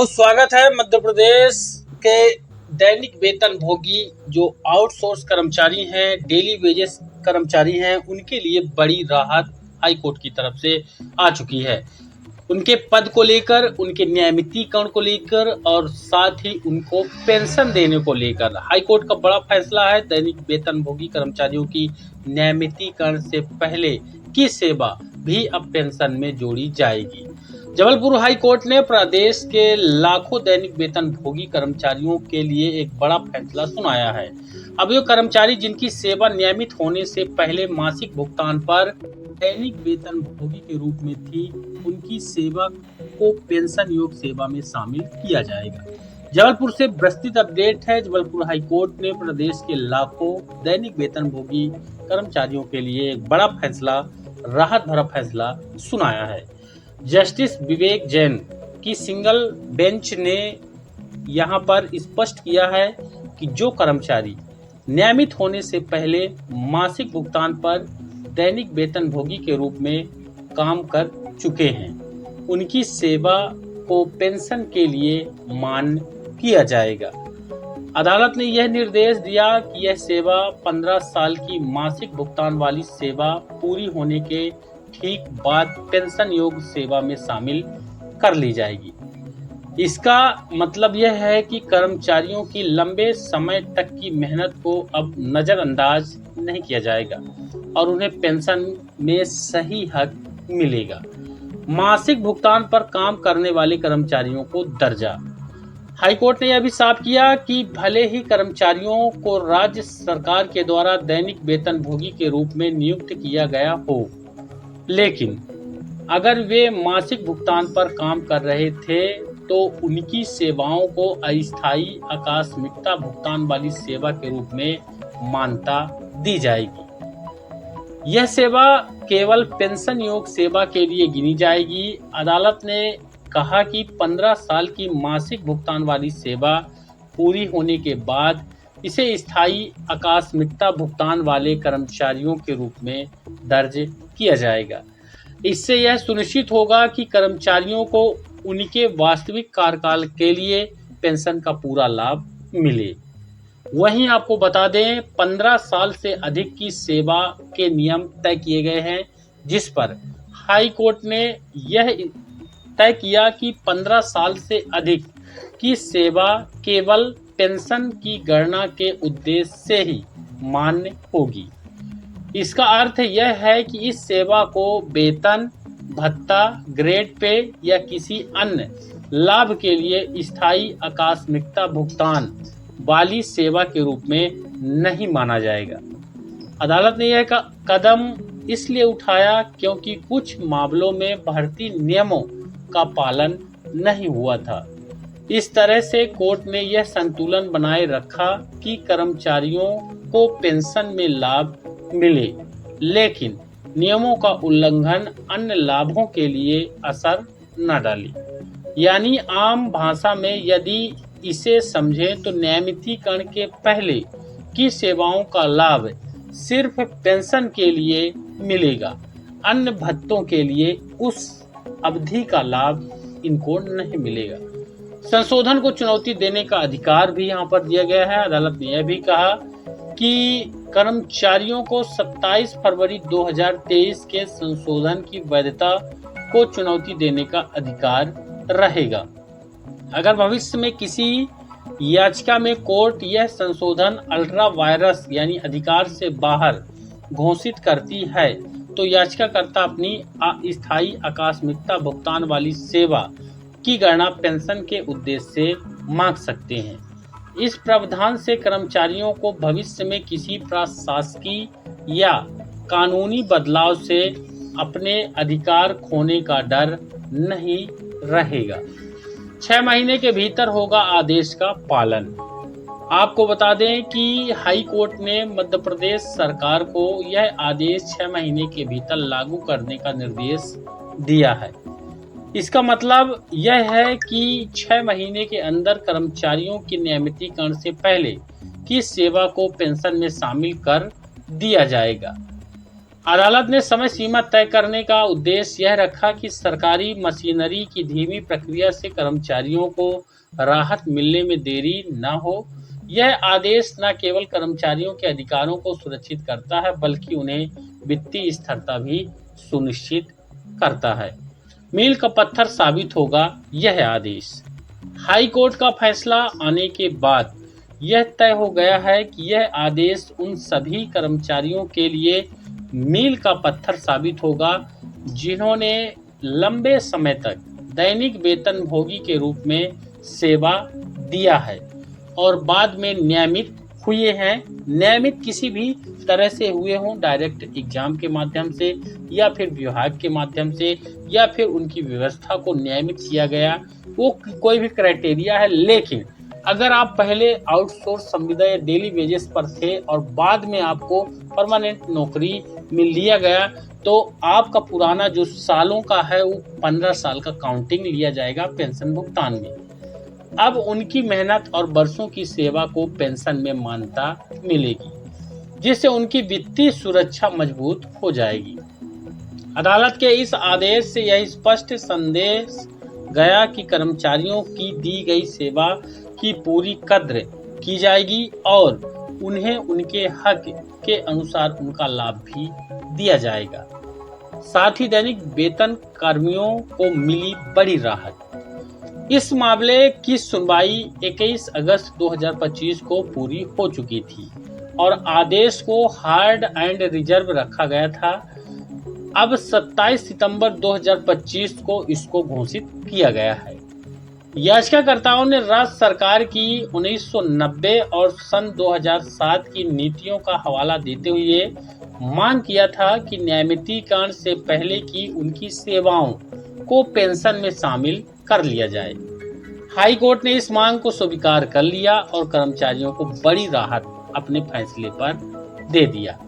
बहुत स्वागत है। मध्य प्रदेश के दैनिक वेतन भोगी जो आउटसोर्स कर्मचारी हैं, डेली वेजेस कर्मचारी हैं, उनके लिए बड़ी राहत हाई कोर्ट की तरफ से आ चुकी है। उनके पद को लेकर, उनके नियमितीकरण को लेकर और साथ ही उनको पेंशन देने को लेकर हाई कोर्ट का बड़ा फैसला है। दैनिक वेतन भोगी कर्मचारियों की नियमितीकरण से पहले की सेवा भी अब पेंशन में जोड़ी जाएगी। जबलपुर हाई कोर्ट ने प्रदेश के लाखों दैनिक वेतन भोगी कर्मचारियों के लिए एक बड़ा फैसला सुनाया है। अब ये कर्मचारी जिनकी सेवा नियमित होने से पहले मासिक भुगतान पर दैनिक वेतन भोगी के रूप में थी, उनकी सेवा को पेंशन योग सेवा में शामिल किया जाएगा। जबलपुर से विस्तृत अपडेट है। जबलपुर हाई कोर्ट ने प्रदेश के लाखों दैनिक वेतन भोगी कर्मचारियों के लिए एक बड़ा फैसला, राहत भरा फैसला सुनाया है। जस्टिस विवेक जैन की सिंगल बेंच ने यहां पर स्पष्ट किया है कि जो कर्मचारी नियमित होने से पहले मासिक भुगतान पर दैनिक वेतन भोगी के रूप में काम कर चुके हैं, उनकी सेवा को पेंशन के लिए मान्य किया जाएगा। अदालत ने यह निर्देश दिया कि यह सेवा 15 साल की मासिक भुगतान वाली सेवा पूरी होने के ठीक बाद पेंशन योग सेवा में शामिल कर ली जाएगी। इसका मतलब यह है कि कर्मचारियों की लंबे समय तक की मेहनत को अब नजरअंदाज नहीं किया जाएगा और उन्हें पेंशन में सही हक मिलेगा। मासिक भुगतान पर काम करने वाले कर्मचारियों को दर्जा। हाईकोर्ट ने यह भी साफ किया कि भले ही कर्मचारियों को राज्य सरकार के द्वारा दैनिक वेतन भोगी के रूप में नियुक्त किया गया हो, लेकिन अगर वे मासिक भुगतान पर काम कर रहे थे तो उनकी सेवाओं को अस्थायी आकस्मिकता भुगतान वाली सेवा के रूप में मान्यता दी जाएगी। यह सेवा केवल पेंशन योग सेवा के लिए गिनी जाएगी। अदालत ने कहा कि 15 साल की मासिक भुगतान वाली सेवा पूरी होने के बाद इसे स्थायी आकस्मिकता भुगतान वाले कर्मचारियों के रूप में दर्ज किया जाएगा। इससे यह सुनिश्चित होगा कि कर्मचारियों को उनके वास्तविक कार्यकाल के लिए पेंशन का पूरा लाभ मिले। वहीं आपको बता दें, 15 साल से अधिक की सेवा के नियम तय किए गए हैं, जिस पर हाई कोर्ट ने यह तय किया कि 15 साल से अधिक की सेवा केवल पेंशन की गणना के उद्देश्य से ही मान्य होगी। इसका अर्थ यह है कि इस सेवा को वेतन, भत्ता, ग्रेड पे या किसी अन्य लाभ के लिए स्थायी आकस्मिकता भुगतान वाली सेवा के रूप में नहीं माना जाएगा। अदालत ने यह कदम इसलिए उठाया क्योंकि कुछ मामलों में भर्ती नियमों का पालन नहीं हुआ था। इस तरह से कोर्ट ने यह संतुलन बनाए रखा कि कर्मचारियों को पेंशन में लाभ मिले, लेकिन नियमों का उल्लंघन अन्य लाभों के लिए असर न डाले। यानी आम भाषा में यदि इसे समझें तो नियमितीकरण के पहले की सेवाओं का लाभ सिर्फ पेंशन के लिए मिलेगा, अन्य भत्तों के लिए उस अवधि का लाभ इनको नहीं मिलेगा। संशोधन को चुनौती देने का अधिकार भी यहाँ पर दिया गया है। अदालत ने यह भी कहा कि कर्मचारियों को 27 फरवरी 2023 के संशोधन की वैधता को चुनौती देने का अधिकार रहेगा। अगर भविष्य में किसी याचिका में कोर्ट यह संशोधन अल्ट्रा वायरस यानी अधिकार से बाहर घोषित करती है, तो याचिकाकर्ता अपनी अस्थायी आकस्मिकता भुगतान वाली सेवा की गणना पेंशन के उद्देश्य से मांग सकते हैं। इस प्रावधान से कर्मचारियों को भविष्य में किसी प्रशासकीय या कानूनी बदलाव से अपने अधिकार खोने का डर नहीं रहेगा। 6 महीने के भीतर होगा आदेश का पालन। आपको बता दें कि हाई कोर्ट ने मध्य प्रदेश सरकार को यह आदेश 6 महीने के भीतर लागू करने का निर्देश दिया है। इसका मतलब यह है कि 6 महीने के अंदर कर्मचारियों की नियमितीकरण से पहले की सेवा को पेंशन में शामिल कर दिया जाएगा। अदालत ने समय सीमा तय करने का उद्देश्य यह रखा कि सरकारी मशीनरी की धीमी प्रक्रिया से कर्मचारियों को राहत मिलने में देरी न हो। यह आदेश न केवल कर्मचारियों के अधिकारों को सुरक्षित करता है, बल्कि उन्हें वित्तीय स्थिरता भी सुनिश्चित करता है। मील का पत्थर साबित होगा यह आदेश। हाई कोर्ट का फैसला आने के बाद यह तय हो गया है कि यह आदेश उन सभी कर्मचारियों के लिए मील का पत्थर साबित होगा जिन्होंने लंबे समय तक दैनिक वेतनभोगी के रूप में सेवा दिया है और बाद में नियमित हुए हैं। नियमित किसी भी तरह से हुए हों, डायरेक्ट एग्जाम के माध्यम से या फिर विभाग के माध्यम से या फिर उनकी व्यवस्था को नियमित किया गया, वो कोई भी क्राइटेरिया है। लेकिन अगर आप पहले आउटसोर्स संविदा या डेली वेजेस पर थे और बाद में आपको परमानेंट नौकरी मिल लिया गया, तो आपका पुराना जो सालों का है वो 15 साल का काउंटिंग लिया जाएगा पेंशन भुगतान में। अब उनकी मेहनत और बरसों की सेवा को पेंशन में मान्यता मिलेगी, जिससे उनकी वित्तीय सुरक्षा मजबूत हो जाएगी। अदालत के इस आदेश से यह स्पष्ट संदेश गया कि कर्मचारियों की दी गई सेवा की पूरी कद्र की जाएगी और उन्हें उनके हक के अनुसार उनका लाभ भी दिया जाएगा। साथ ही दैनिक वेतन कर्मियों को मिली बड़ी राहत। इस मामले की सुनवाई 21 अगस्त 2025 को पूरी हो चुकी थी और आदेश को हार्ड एंड रिजर्व रखा गया था। अब 27 सितंबर 2025 को इसको घोषित किया गया है। याचिकाकर्ताओं ने राज्य सरकार की 1990 और सन 2007 की नीतियों का हवाला देते हुए मांग किया था कि न्यायमितीकरण से पहले की उनकी सेवाओं को पेंशन में शामिल कर लिया जाए। हाई कोर्ट ने इस मांग को स्वीकार कर लिया और कर्मचारियों को बड़ी राहत अपने फैसले पर दे दिया।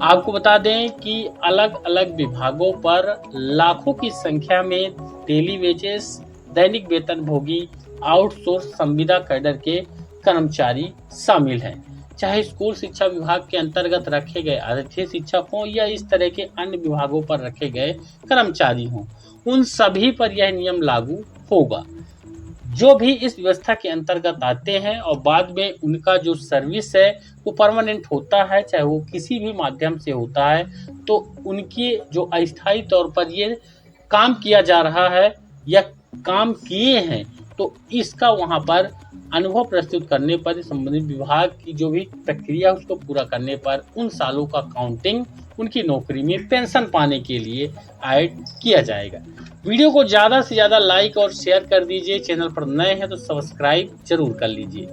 आपको बता दें कि अलग अलग विभागों पर लाखों की संख्या में डेली वेजेस, दैनिक वेतनभोगी, आउटसोर्स संविदा कैडर के कर्मचारी शामिल हैं। चाहे स्कूल शिक्षा विभाग के अंतर्गत रखे गए अतिथि शिक्षक हों या इस तरह के अन्य विभागों पर रखे गए कर्मचारी हों, उन सभी पर यह नियम लागू होगा जो भी इस व्यवस्था के अंतर्गत आते हैं और बाद में उनका जो सर्विस है वो परमानेंट होता है, चाहे वो किसी भी माध्यम से होता है, तो उनकी जो अस्थायी तौर पर ये काम किया जा रहा है या काम किए हैं, तो इसका वहाँ पर अनुभव प्रस्तुत करने पर संबंधित विभाग की जो भी प्रक्रिया उसको पूरा करने पर उन सालों का काउंटिंग उनकी नौकरी में पेंशन पाने के लिए ऐड किया जाएगा। वीडियो को ज़्यादा से ज़्यादा लाइक और शेयर कर दीजिए। चैनल पर नए हैं तो सब्सक्राइब जरूर कर लीजिए।